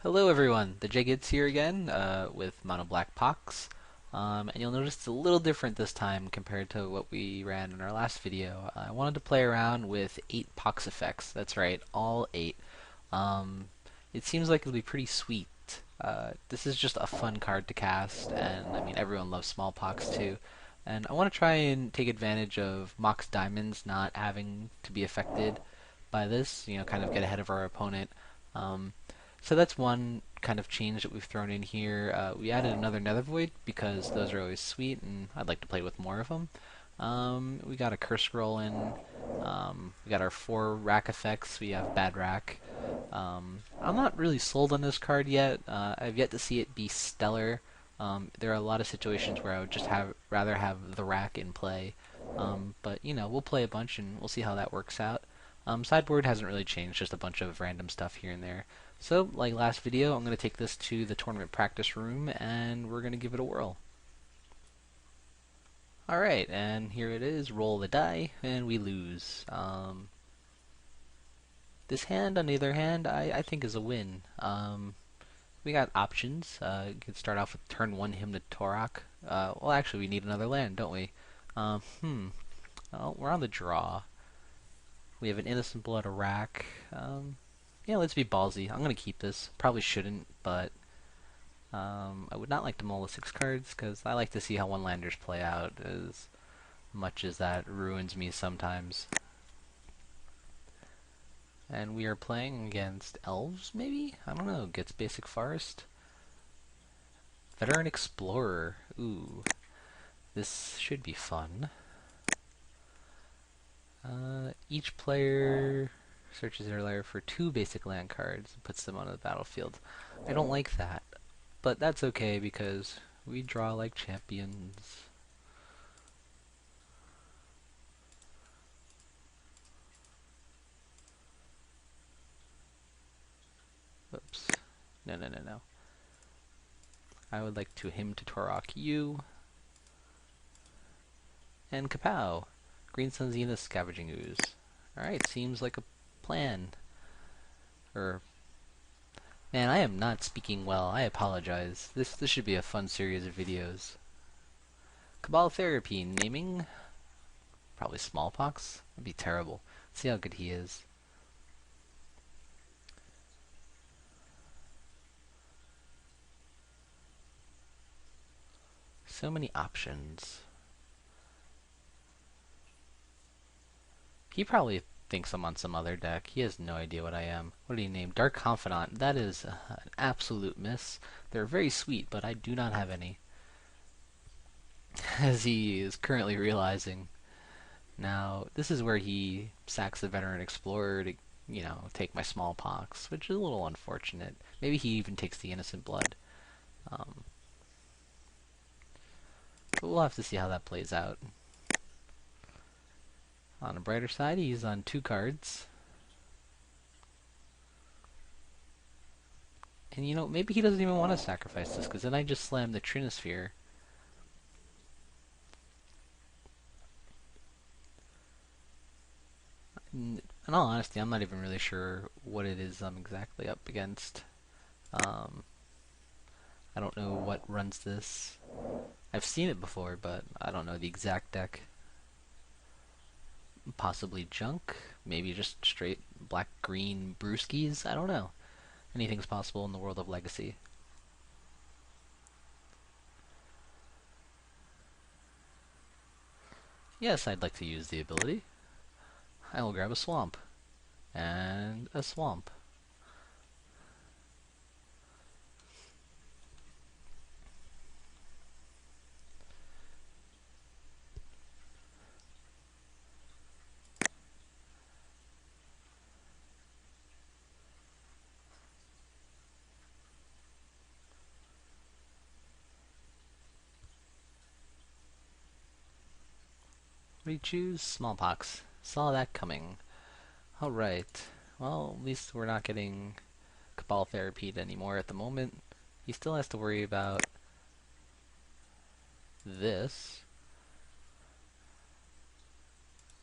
Hello everyone, the J-Gids here again with monoblack pox. And you'll notice it's a little different this time compared to what we ran in our last video. I wanted to play around with 8 pox effects. That's right, all 8. Um, it seems like it'll be pretty sweet. This is just a fun card to cast, and I mean everyone loves smallpox too. And I want to try and take advantage of Mox Diamonds not having to be affected by this, kind of get ahead of our opponent. Um, so that's one kind of change that we've thrown in here. We added another Nether Void because those are always sweet, and I'd like to play with more of them. We got a Curse Scroll in. We got our 4 rack effects. We have Bad Rack. I'm not really sold on this card yet. I've yet to see it be stellar. There are a lot of situations where I would just rather have the rack in play. But we'll play a bunch and we'll see how that works out. Sideboard hasn't really changed, just a bunch of random stuff here and there. So, like last video, I'm going to take this to the tournament practice room and we're going to give it a whirl. Alright, and here it is. Roll the die, and we lose. This hand, on the other hand, I think is a win. We got options. You could start off with turn 1 Hymn to Torok. Well, actually, we need another land, don't we? Well, we're on the draw. We have an Innocent Blood, a rack. Yeah, let's be ballsy. I'm going to keep this. Probably shouldn't, but I would not like to mull the 6 cards, because I like to see how one-landers play out, as much as that ruins me sometimes. And we are playing against elves, maybe? I don't know. Gets basic forest. Veteran Explorer. Ooh. This should be fun. Each player searches their lair for 2 basic land cards and puts them onto the battlefield. I don't like that, but that's okay because we draw like champions. Oops. No, no, no, no. I would like to Hymn to Torok you. And kapow! Green Sun Zenith Scavenging Ooze. Alright, seems like a plan. Man, I am not speaking well. I apologize. This should be a fun series of videos. Cabal Therapy, naming? Probably Smallpox? That'd be terrible. Let's see how good he is. So many options. He probably thinks I'm on some other deck. He has no idea what I am. What did he name? Dark Confidant. That is an absolute miss. They're very sweet, but I do not have any. As he is currently realizing. Now, this is where he sacks the Veteran Explorer to, take my Smallpox, which is a little unfortunate. Maybe he even takes the Innocent Blood. But we'll have to see how that plays out. On the brighter side, he's on 2 cards. And maybe he doesn't even want to sacrifice this, because then I just slam the Trinosphere. In all honesty, I'm not even really sure what it is I'm exactly up against. I don't know what runs this. I've seen it before, but I don't know the exact deck. Possibly junk, maybe just straight black-green brewskis, I don't know. Anything's possible in the world of Legacy. Yes, I'd like to use the ability. I will grab a swamp. And a swamp. What do you choose? Smallpox. Saw that coming. Alright. Well, at least we're not getting Cabal Therapied anymore at the moment. He still has to worry about this.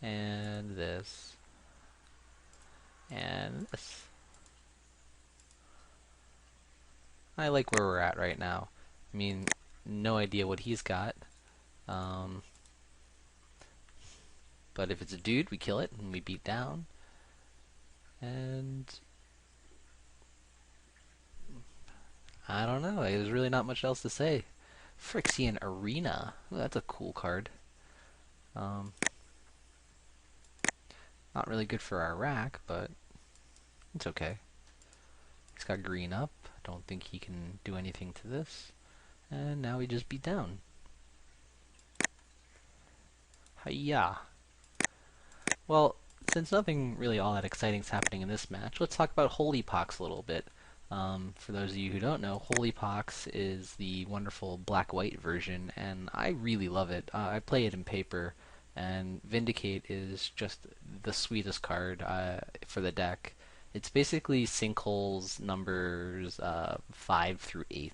And this. And this. I like where we're at right now. I mean, no idea what he's got. Um, but if it's a dude, we kill it and we beat down. And I don't know. There's really not much else to say. Phyrexian Arena. Ooh, that's a cool card. Um, Not really good for our rack, but it's okay. He's got green up. Don't think he can do anything to this. And now we just beat down. Hiya! Well, since nothing really all that exciting is happening in this match, let's talk about Holy Pox a little bit. For those of you who don't know, Holy Pox is the wonderful black-white version, and I really love it. I play it in paper, and Vindicate is just the sweetest card for the deck. It's basically sinkholes numbers 5 through 8.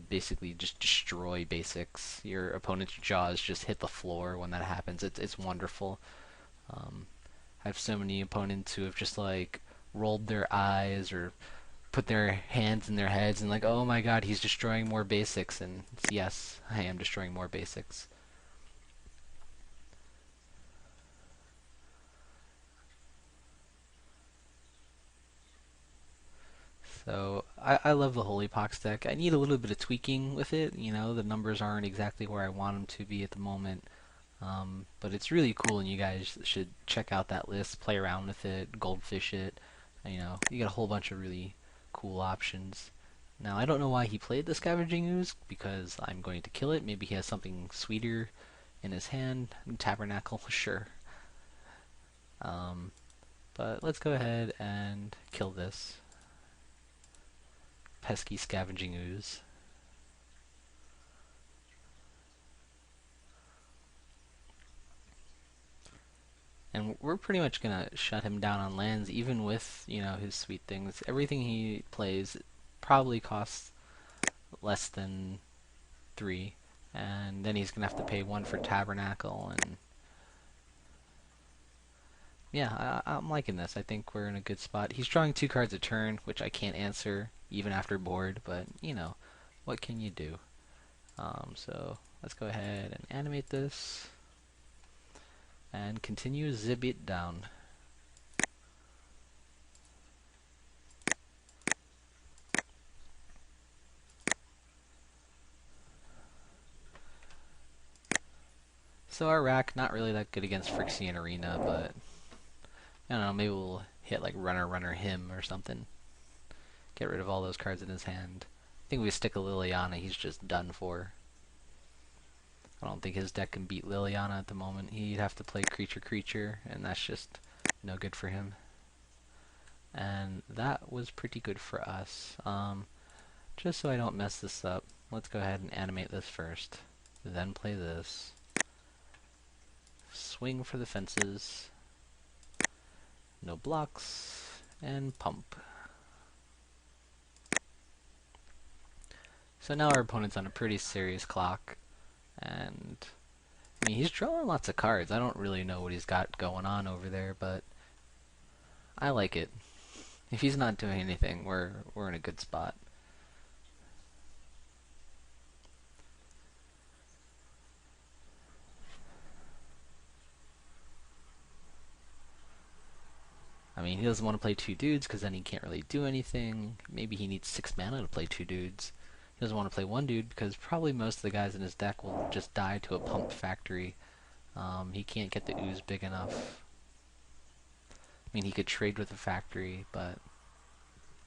Basically just destroy basics. Your opponent's jaws just hit the floor when that happens. It's wonderful. I have so many opponents who have just like rolled their eyes or put their hands in their heads and like, oh my god, he's destroying more basics. And yes, I am destroying more basics. So I love the Holy Pox deck. I need a little bit of tweaking with it. You know, the numbers aren't exactly where I want them to be at the moment. But it's really cool, and you guys should check out that list, play around with it, goldfish it. You know, you get a whole bunch of really cool options. Now, I don't know why he played the Scavenging Ooze, because I'm going to kill it. Maybe he has something sweeter in his hand. Tabernacle, sure. But let's go ahead and kill this pesky Scavenging Ooze. And we're pretty much gonna shut him down on lands, even with, you know, his sweet things. Everything he plays probably costs less than 3, and then he's gonna have to pay 1 for Tabernacle, and yeah, I'm liking this. I think we're in a good spot. He's drawing 2 cards a turn, which I can't answer even after board, but you know, what can you do? So let's go ahead and animate this and continue zip it down. So our rack, not really that good against Phyrexian Arena, but I don't know, maybe we'll hit like Runner Him or something. Get rid of all those cards in his hand. I think if we stick a Liliana, he's just done for. I don't think his deck can beat Liliana at the moment. He'd have to play Creature, and that's just no good for him. And that was pretty good for us. Just so I don't mess this up, let's go ahead and animate this first. Then play this. Swing for the fences. No blocks. And pump. So now our opponent's on a pretty serious clock. And I mean, he's drawing lots of cards. I don't really know what he's got going on over there, but I like it. If he's not doing anything, we're in a good spot. I mean, he doesn't want to play 2 dudes because then he can't really do anything. Maybe he needs 6 mana to play 2 dudes. He doesn't want to play 1 dude because probably most of the guys in his deck will just die to a pump factory. He can't get the ooze big enough. I mean, he could trade with a factory, but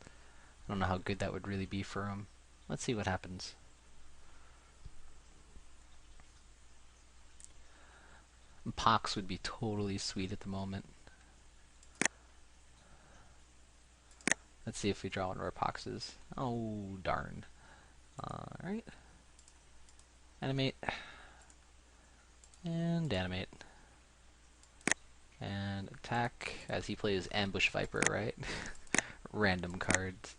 I don't know how good that would really be for him. Let's see what happens. Pox would be totally sweet at the moment. Let's see if we draw one of our Poxes. Oh, darn. Alright. Animate. And animate. And attack as he plays Ambush Viper, right? Random cards.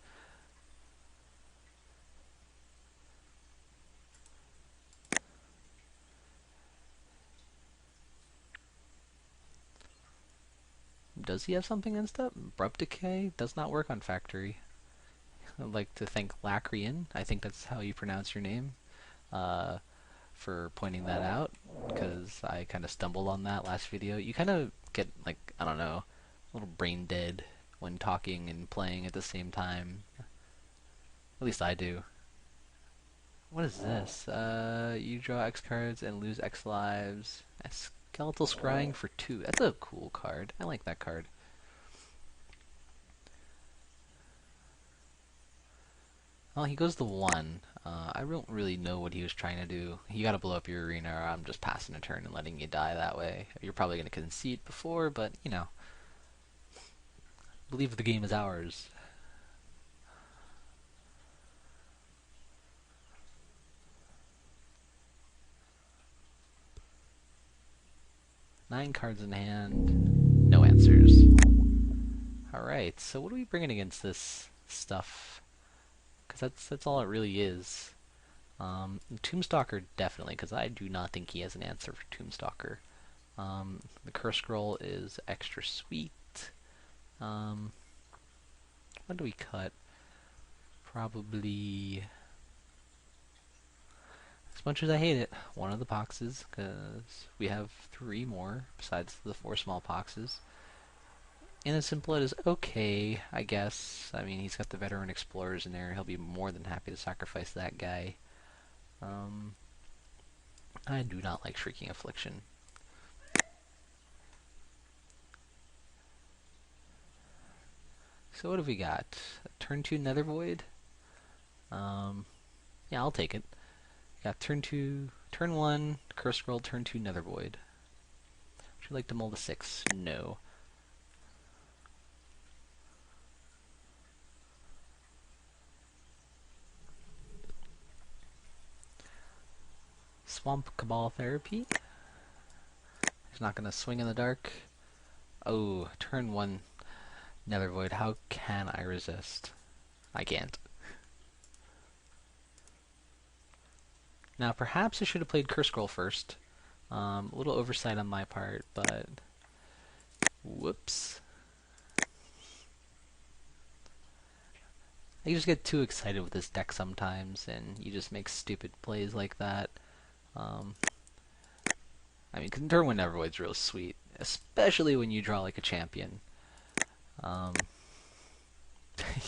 Does he have something against that? Abrupt Decay does not work on Factory. I'd like to thank Lacrian, I think that's how you pronounce your name, uh, for pointing that out, because I kind of stumbled on that last video. You kind of get, like, I don't know, a little brain dead when talking and playing at the same time. At least I do. What is this? You draw X cards and lose X lives. A skeletal scrying for 2. That's a cool card. I like that card. Well, he goes to 1. I don't really know what he was trying to do. You gotta blow up your arena, or I'm just passing a turn and letting you die that way. You're probably gonna concede before, but, you know. Believe the game is ours. Nine cards in hand. No answers. Alright, so what are we bringing against this stuff? Because that's all it really is. Tombstalker, definitely, because I do not think he has an answer for Tombstalker. The Curse Scroll is extra sweet. What do we cut? Probably, as much as I hate it, one of the boxes, because we have 3 more besides the 4 small boxes. Innocent Blood is okay, I guess. I mean, he's got the Veteran Explorers in there. He'll be more than happy to sacrifice that guy. I do not like Shrieking Affliction. So what have we got? Turn 2 Nether Void? Yeah, I'll take it. Got turn 2, turn 1, Curse Scroll, turn 2 Nether Void. Would you like to mold a 6? No. Swamp Cabal Therapy? He's not going to swing in the dark. Oh, turn 1 Nether Void. How can I resist? I can't. Now, perhaps I should have played Curse Scroll first. A little oversight on my part, but... Whoops. I just get too excited with this deck sometimes, and you just make stupid plays like that. I mean, turn 1 Nether Void's real sweet, especially when you draw like a champion.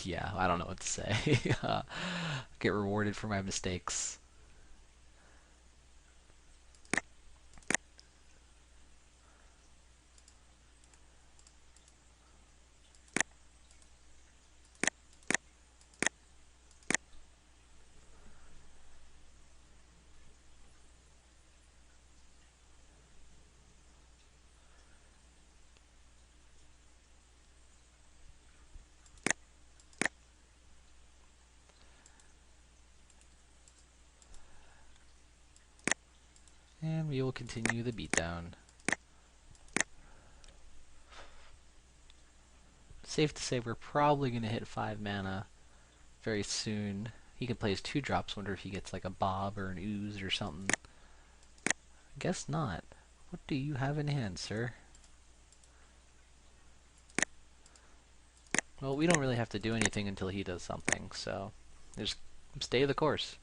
Yeah, I don't know what to say. Get rewarded for my mistakes. And we will continue the beatdown. Safe to say we're probably going to hit 5 mana very soon. He can play his 2 drops. Wonder if he gets like a Bob or an Ooze or something. Guess not. What do you have in hand, sir? Well, we don't really have to do anything until he does something, so just stay the course.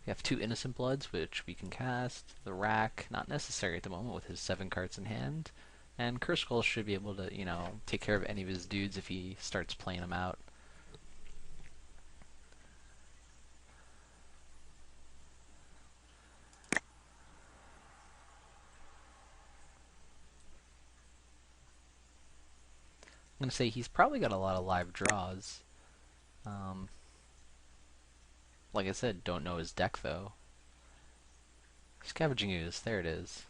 We have 2 Innocent Bloods, which we can cast. The Rack, not necessary at the moment with his 7 cards in hand. And Curse Skull should be able to, you know, take care of any of his dudes if he starts playing them out. I'm going to say he's probably got a lot of live draws. Like I said, don't know his deck though. Scavenging Ooze, there it is.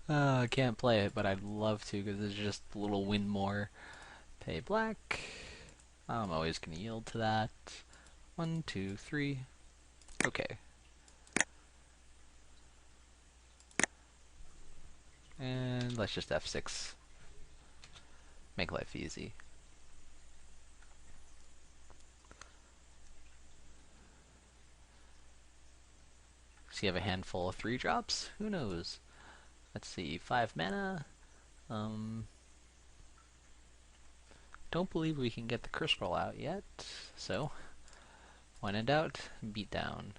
I can't play it, but I'd love to because it's just a little win more. Pay black. I'm always going to yield to that. 1, 2, 3. Okay. And let's just F6. Make life easy. you have a handful of 3-drops? Who knows? Let's see, 5 mana. Don't believe we can get the curse scroll out yet, so when in doubt, beat down.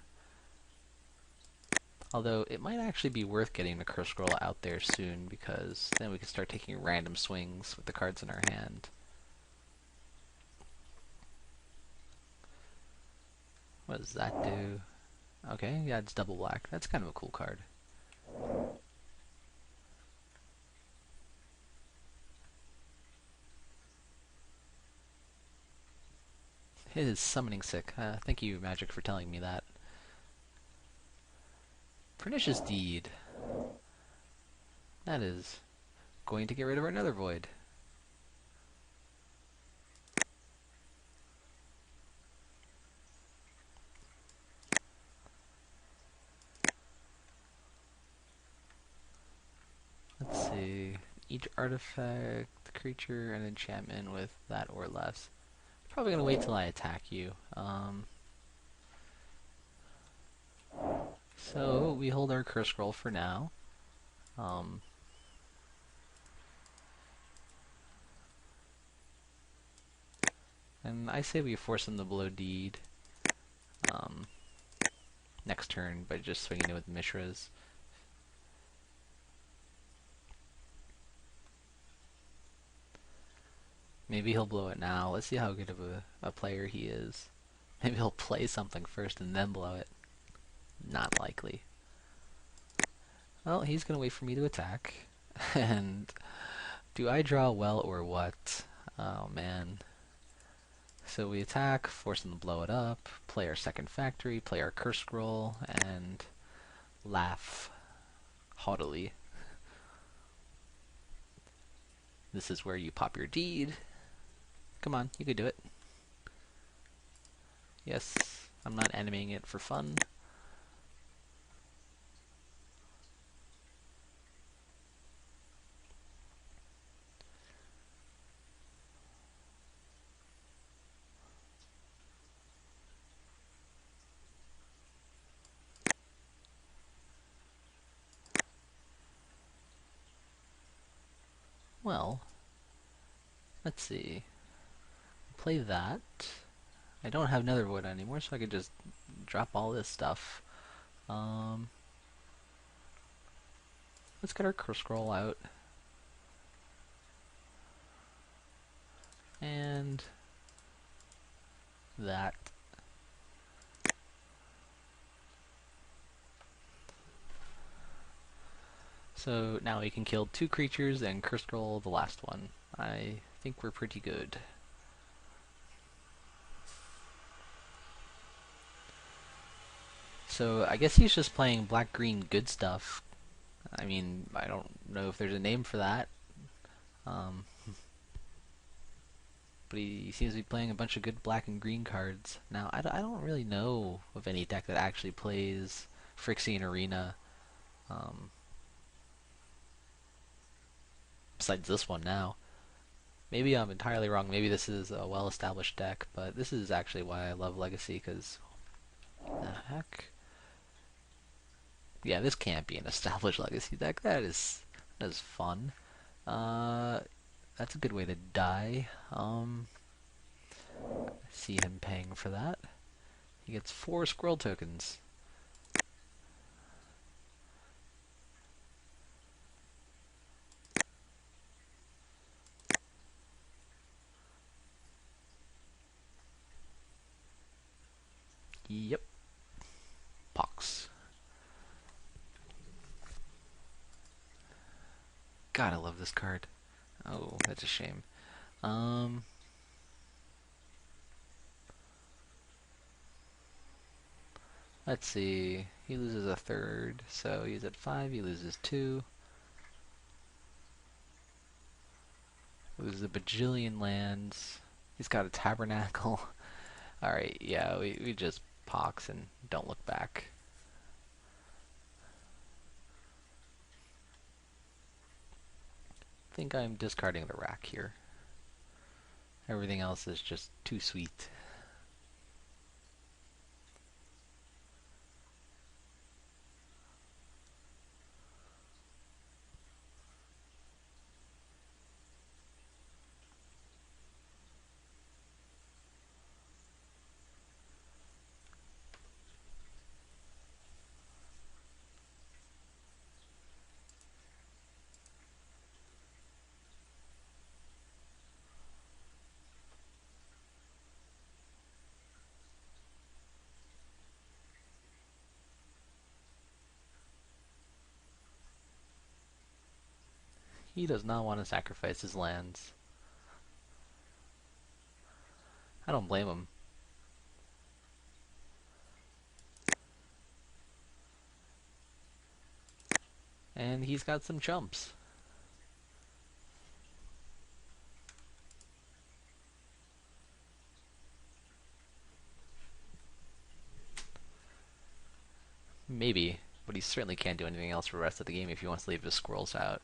Although it might actually be worth getting the curse scroll out there soon, because then we can start taking random swings with the cards in our hand. What does that do? Okay, yeah, it's double black. That's kind of a cool card. It is summoning sick. Thank you, Magic, for telling me that. Pernicious Deed. That is going to get rid of our Nether Void. Let's see. Each artifact, creature, and enchantment with that or less. Probably gonna wait till I attack you. So we hold our curse scroll for now. And I say we force him to blow Deed next turn by just swinging it with Mishras. Maybe he'll blow it now. Let's see how good of a player he is. Maybe he'll play something first and then blow it. Not likely. Well, he's gonna wait for me to attack. And do I draw well or what? Oh man. So we attack, force him to blow it up, play our second factory, play our curse scroll, and laugh haughtily. This is where you pop your Deed. Come on, you could do it. Yes, I'm not animating it for fun. Well, let's see. Play that. I don't have Nether Void anymore, so I could just drop all this stuff. Let's get our curse scroll out. And that. So now we can kill 2 creatures and curse scroll the last one. I think we're pretty good. So I guess he's just playing black-green good stuff. I mean, I don't know if there's a name for that. But he seems to be playing a bunch of good black and green cards. Now, I don't really know of any deck that actually plays Phyrexian Arena. Besides this one now. Maybe I'm entirely wrong. Maybe this is a well-established deck, but this is actually why I love Legacy, because... the heck? Yeah, this can't be an established Legacy deck. That is fun. That's a good way to die. See him paying for that. He gets 4 squirrel tokens. Yep. Pox. God, I love this card. Oh, that's a shame. Let's see. He loses a third, so he's at 5. He loses 2. Loses a bajillion lands. He's got a tabernacle. Alright, yeah, we just pox and don't look back. I think I'm discarding the rack here. Everything else is just too sweet. He does not want to sacrifice his lands. I don't blame him. And he's got some chumps. Maybe, but he certainly can't do anything else for the rest of the game if he wants to leave his squirrels out.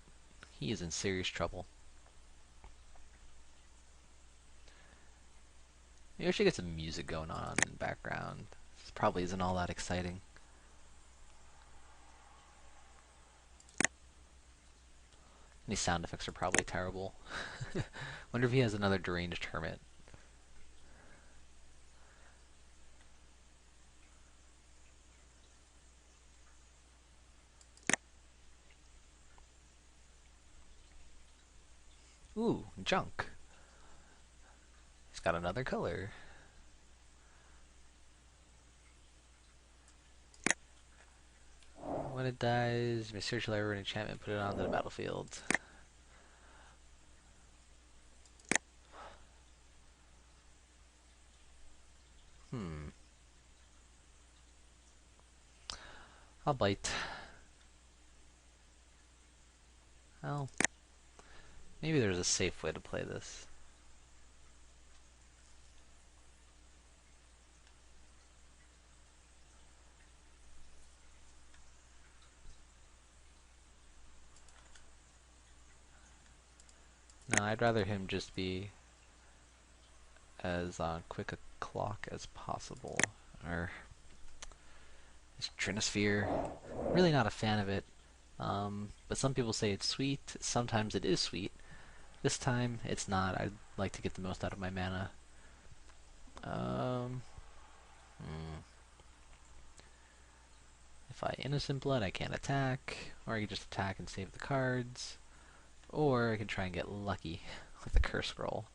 He is in serious trouble. Maybe I should get some music going on in the background. This probably isn't all that exciting. These sound effects are probably terrible. Wonder if he has another deranged hermit. Ooh, junk. He's got another color. When it dies, you may search a library and enchantment, put it onto the battlefield. I'll bite. Well, maybe there's a safe way to play this. No, I'd rather him just be as quick a clock as possible. Or this Trinosphere. Really not a fan of it. But some people say it's sweet. Sometimes it is sweet. This time it's not. I'd like to get the most out of my mana. If I Innocent Blood, I can't attack. Or I can just attack and save the cards. Or I can try and get lucky with the Curse Scroll.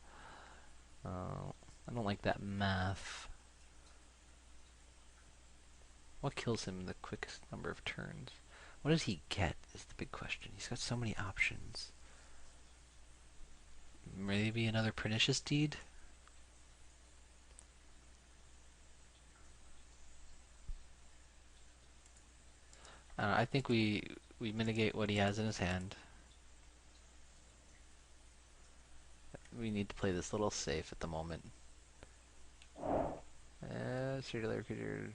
I don't like that math. What kills him in the quickest number of turns? What does he get is the big question. He's got so many options. Maybe another Pernicious Deed? I think we mitigate what he has in his hand. We need to play this little safe at the moment. Circular creature.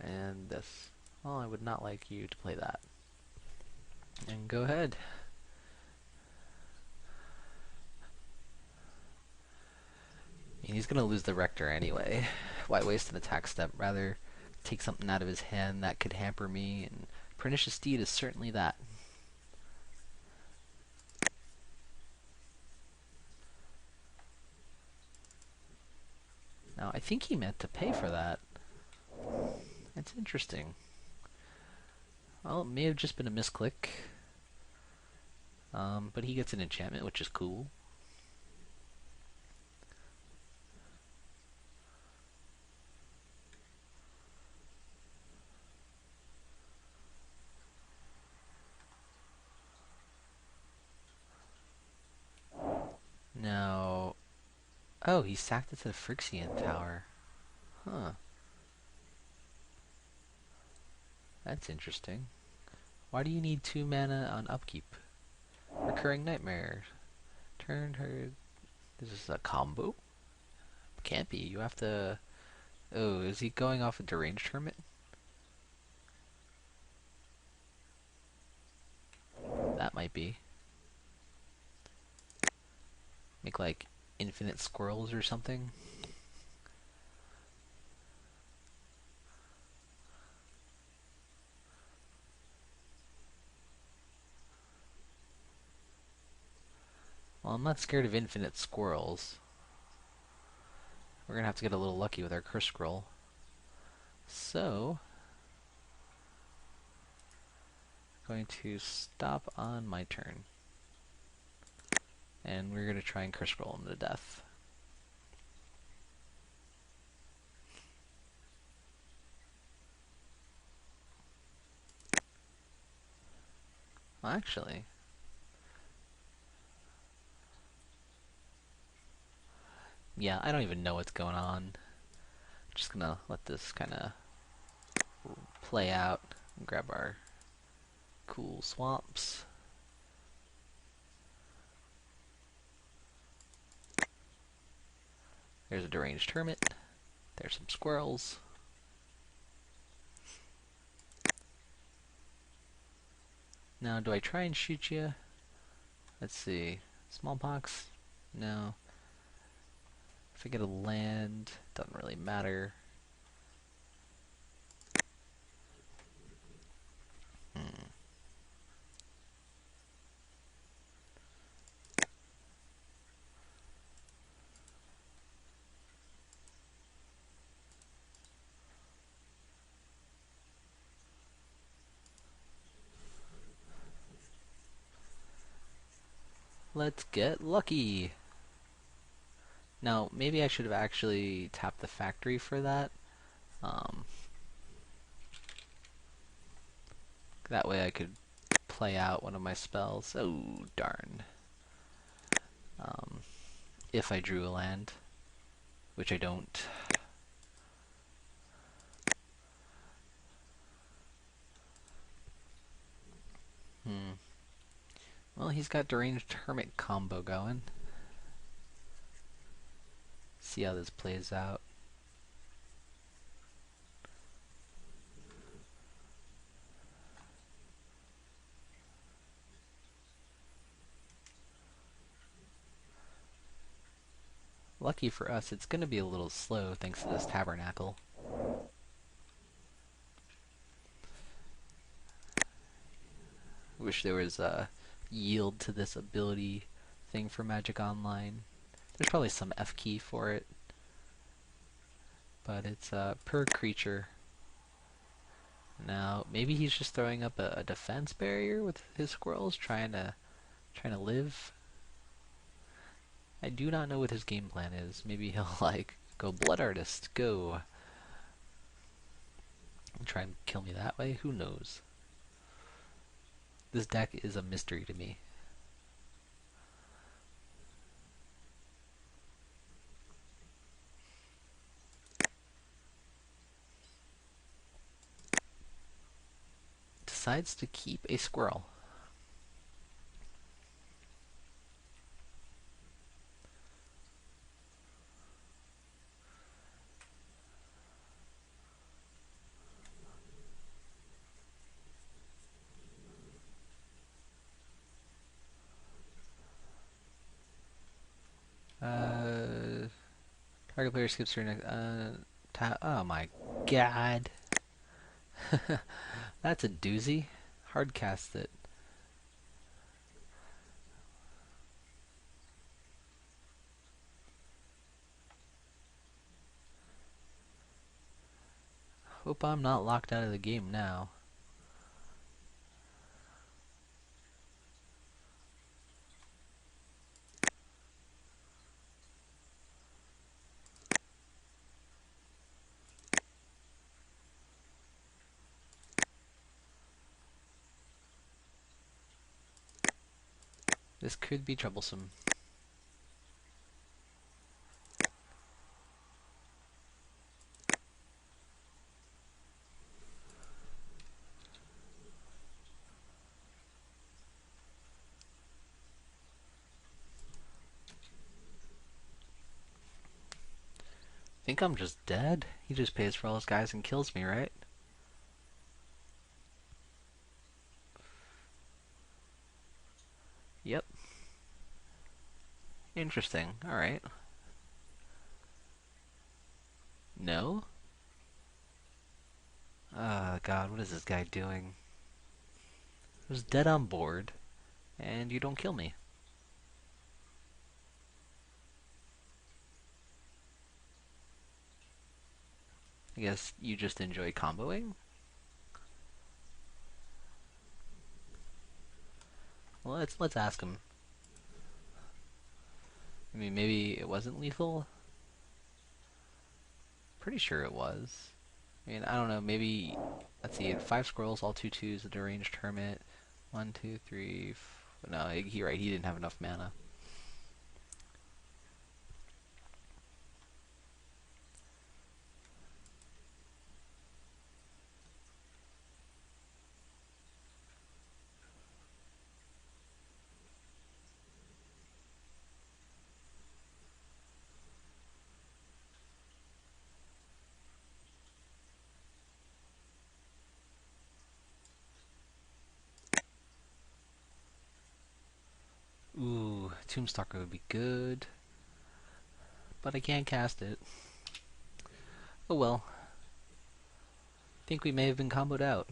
And this. Well, I would not like you to play that. And go ahead. And he's gonna lose the Rector anyway. Why waste an attack step? Rather take something out of his hand that could hamper me, and Pernicious Deed is certainly that. Now, I think he meant to pay for that. That's interesting. Well, it may have just been a misclick. But he gets an enchantment, which is cool. Now... Oh, he sacked it to the Phyrexian Tower. Huh. That's interesting. Why do you need 2 mana on upkeep? Recurring Nightmare. Turn her... This is a combo? Can't be. You have to... Oh, is he going off a deranged hermit? That might be. Make like infinite squirrels or something. Well, I'm not scared of infinite squirrels. We're gonna have to get a little lucky with our Curse Scroll. So, going to stop on my turn. And we're gonna try and Curse Scroll him to death. actually. Yeah, I don't even know what's going on. Just gonna let this kind of play out and grab our cool swamps. There's a deranged hermit. There's some squirrels. Now, do I try and shoot you? Let's see. Smallpox? No. If I get a land, doesn't really matter. Hmm. Let's get lucky. Now, maybe I should have actually tapped the factory for that. Um, that way I could play out one of my spells. Oh, darn. Um, if I drew a land, which I don't. Hmm. Well, he's got deranged hermit combo going. See how this plays out. Lucky for us, it's going to be a little slow thanks to this tabernacle. Wish there was a yield to this ability thing for Magic Online. There's probably some F key for it, but it's per creature. Now maybe he's just throwing up a defense barrier with his squirrels, trying to live. I do not know what his game plan is. Maybe he'll like go Blood Artist, go, and try and kill me that way. Who knows? This deck is a mystery to me. Decides to keep a squirrel. Target player skips turn. Oh my god. That's a doozy. Hard cast it. Hope I'm not locked out of the game now. This could be troublesome. Think I'm just dead? He just pays for all his guys and kills me, right? Yep. Interesting. Alright. No? Oh god, what is this guy doing? I was dead on board, and you don't kill me. I guess you just enjoy comboing? Well, let's ask him. I mean, maybe it wasn't lethal? Pretty sure it was. I mean, I don't know, maybe... Let's see, 5 squirrels, all 2/2s, a deranged hermit. One, two, three. No, you're right. He didn't have enough mana. Ooh, Tombstalker would be good, but I can't cast it. Oh well. Think we may have been comboed out.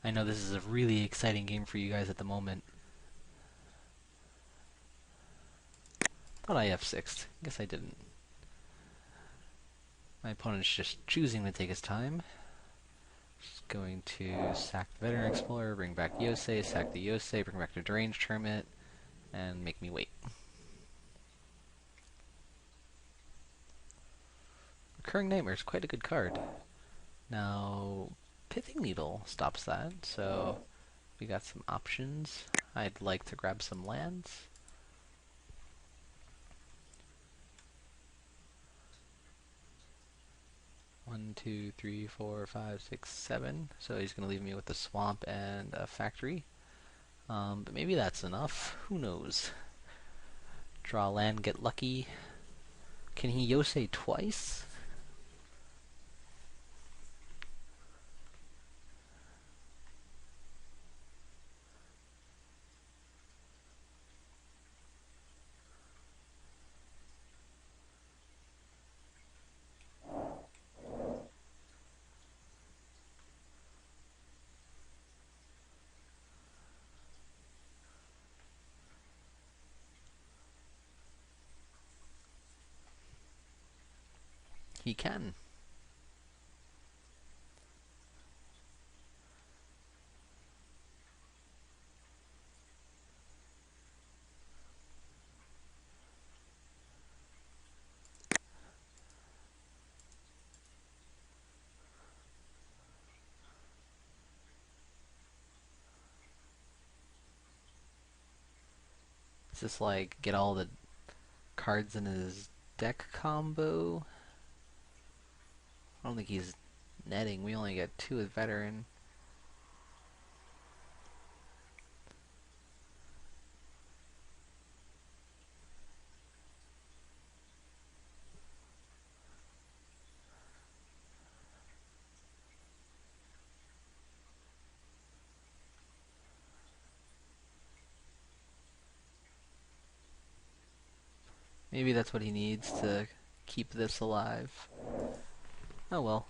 I know this is a really exciting game for you guys at the moment. Thought I F6'd. Guess I didn't. My opponent's just choosing to take his time. Just going to sack the Veteran Explorer, bring back Yosei, sack the Yosei, bring back the Deranged Hermit, and make me wait. Recurring Nightmare is quite a good card. Now, Pithing Needle stops that, so we got some options. I'd like to grab some lands. One, two, three, four, five, six, seven. So he's going to leave me with the swamp and a factory. But maybe that's enough. Who knows? Draw land, get lucky. Can he Yosei twice? He can. Is this like get all the cards in his deck combo? I don't think he's netting. We only get 2 with Veteran. Maybe that's what he needs to keep this alive. Oh well.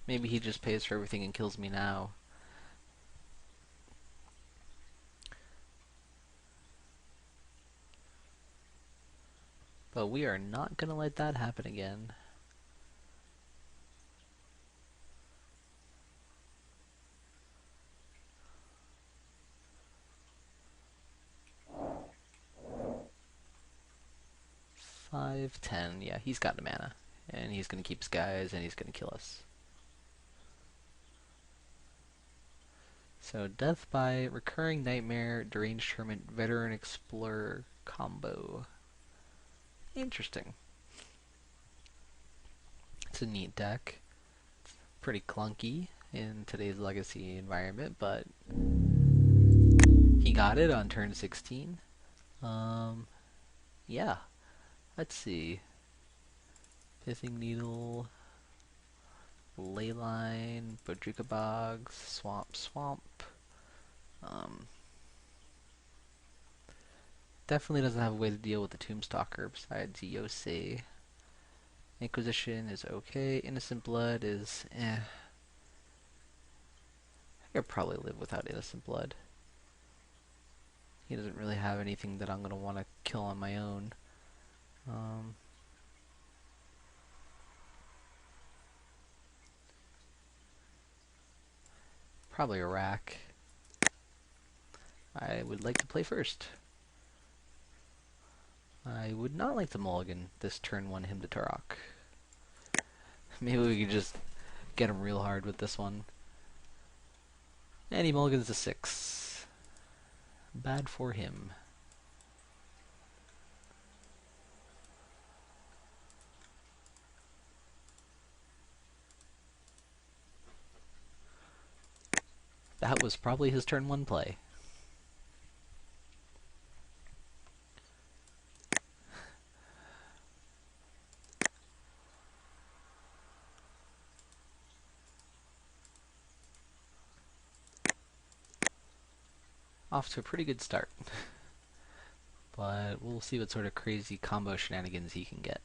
Maybe he just pays for everything and kills me now. But we are not gonna let that happen again. Five, 10. Yeah, he's got the mana. And he's gonna keep his guys and he's gonna kill us. So Death by Recurring Nightmare, Deranged Hermit, Veteran Explorer combo. Interesting. It's a neat deck. It's pretty clunky in today's Legacy environment, but he got it on turn 16. Yeah. Let's see. Pithing Needle, Leyline, Bodrika Bogs, Swamp. Definitely doesn't have a way to deal with the Tombstalker besides Yosei. Inquisition is okay. Innocent Blood is eh. I could probably live without Innocent Blood. He doesn't really have anything that I'm going to want to kill on my own. Probably a rack. I would like to play first. I would not like to mulligan this turn 1 him to Turok. Maybe we could just get him real hard with this one. And he mulligans to 6. Bad for him. That was probably his turn 1 play. Off to a pretty good start. But we'll see what sort of crazy combo shenanigans he can get.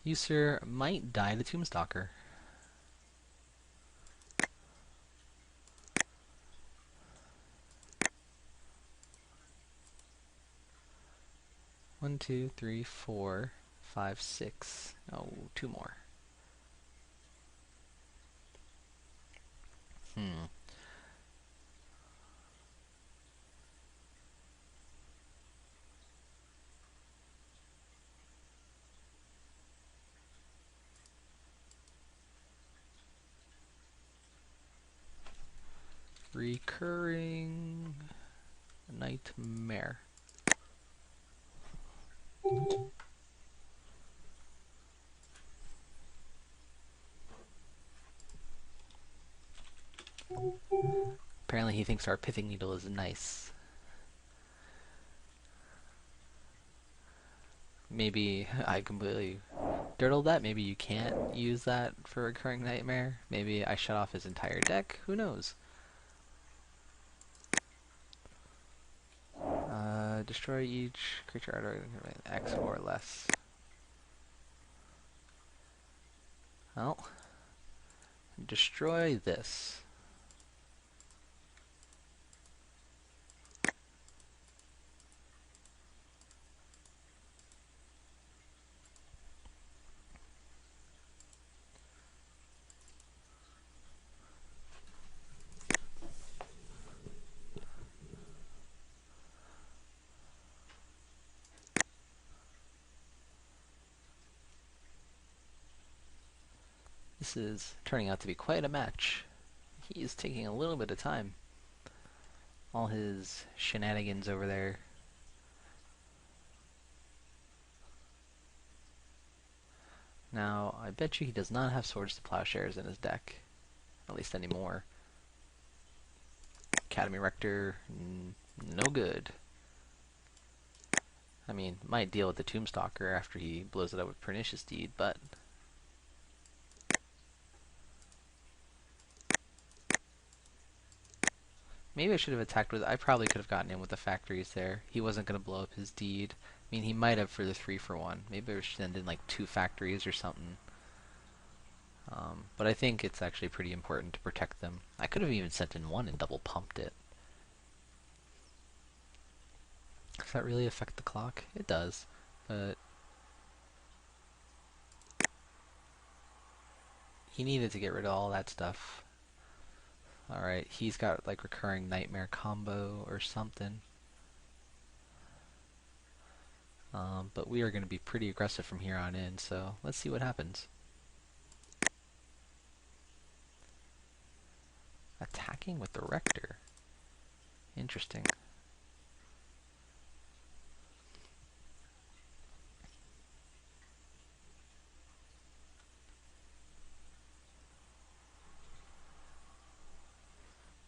You, sir, might die to Tombstalker. One, two, three, 4, 5, 6. Oh, 2 more. Recurring nightmare. Apparently he thinks our pithing needle is nice. Maybe I completely dirtled that. Maybe you can't use that for recurring nightmare. Maybe I shut off his entire deck. Who knows? Destroy each creature artifact X or less. Well, destroy this. This is turning out to be quite a match. He's taking a little bit of time. All his shenanigans over there. Now, I bet you he does not have Swords to Plowshares in his deck. At least anymore. Academy Rector, no good. I mean, might deal with the Tombstalker after he blows it up with Pernicious Deed, but... Maybe I should have attacked with... I probably could have gotten in with the factories there. He wasn't going to blow up his deed. I mean, he might have for the 3-for-1. Maybe I should send in like 2 factories or something. But I think it's actually pretty important to protect them. I could have even sent in 1 and double pumped it. Does that really affect the clock? It does. But... he needed to get rid of all that stuff. Alright, he's got like recurring nightmare combo or something. But we are going to be pretty aggressive from here on in, so let's see what happens. Attacking with the Rector. Interesting.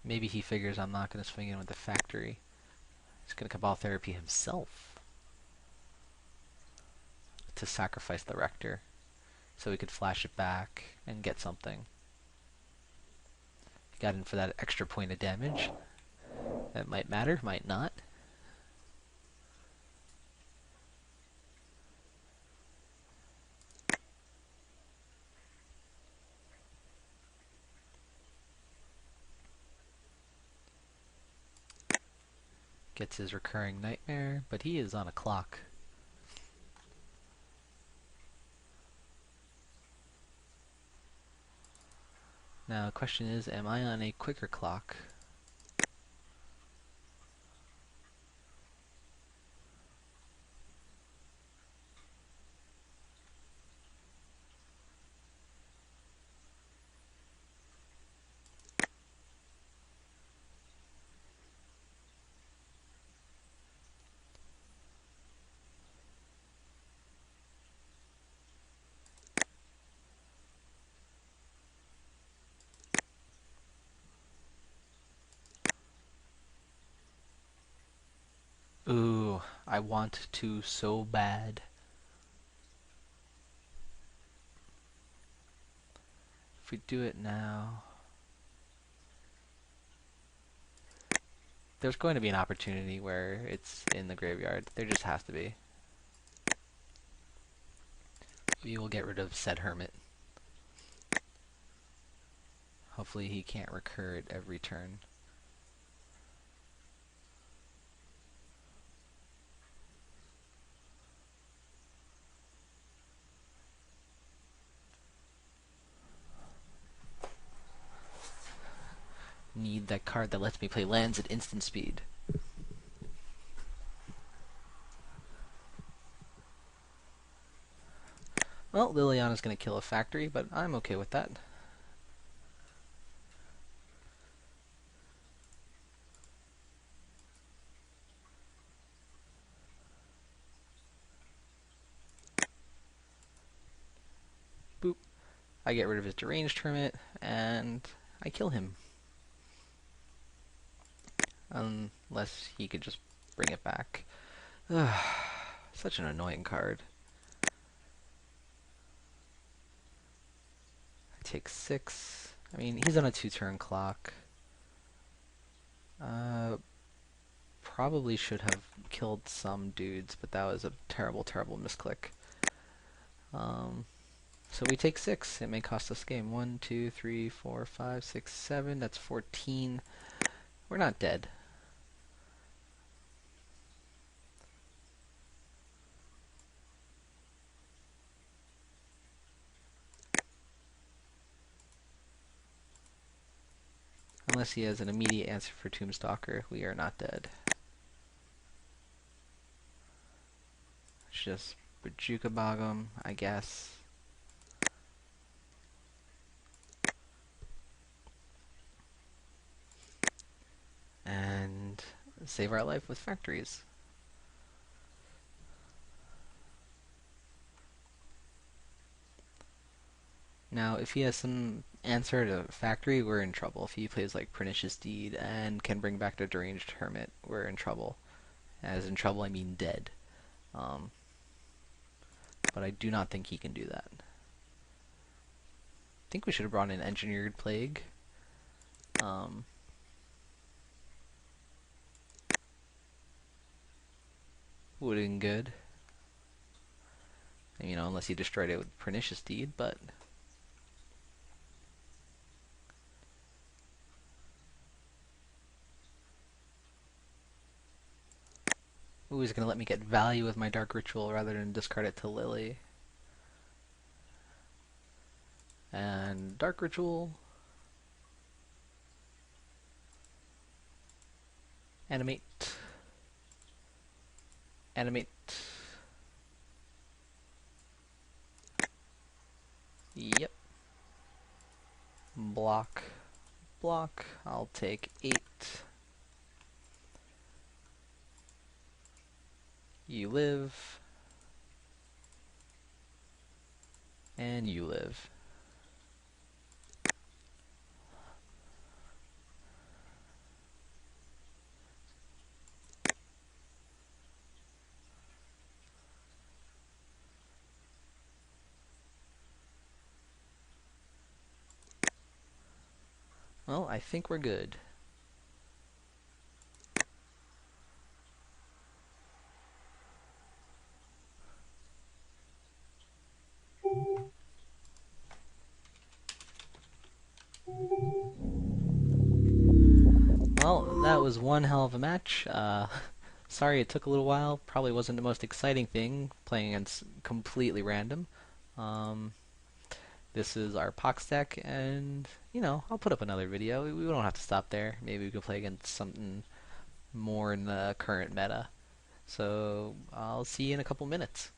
Maybe he figures I'm not going to swing in with the factory. He's going to Cabal Therapy himself to sacrifice the Rector so he could flash it back and get something. He got in for that extra point of damage. That might matter, might not. Gets his recurring nightmare, but he is on a clock. Now, the question is, am I on a quicker clock? Ooh, I want to so bad. If we do it now, there's going to be an opportunity where it's in the graveyard. There just has to be. We will get rid of said hermit. Hopefully he can't recur at every turn. Need that card that lets me play lands at instant speed. Well, Liliana's going to kill a factory, but I'm okay with that. Boop. I get rid of his deranged hermit, and I kill him. Unless he could just bring it back. Ugh, such an annoying card. I take 6. I mean, he's on a 2-turn clock. Probably should have killed some dudes, but that was a terrible, terrible misclick. So we take 6. It may cost us game. 1, 2, 3, 4, 5, 6, 7. That's 14. We're not dead. Unless he has an immediate answer for Tombstalker, we are not dead. Just Bajuka Bog him, I guess. And save our life with factories. Now, if he has some answer to factory, we're in trouble. If he plays like Pernicious Deed and can bring back the Deranged Hermit, we're in trouble. As in trouble, I mean dead. But I do not think he can do that. I think we should have brought in Engineered Plague. Would have been good. You know, unless he destroyed it with Pernicious Deed, but... Ooh, he's going to let me get value with my Dark Ritual rather than discard it to Lily. And Dark Ritual. Animate. Animate. Yep. Block. Block. I'll take 8. You live. And you live. Well, I think we're good. Well, that was one hell of a match. Sorry it took a little while. Probably wasn't the most exciting thing playing against completely random. Um, this is our Pox deck, and I'll put up another video. We don't have to stop there. Maybe we can play against something more in the current meta. So I'll see you in a couple minutes.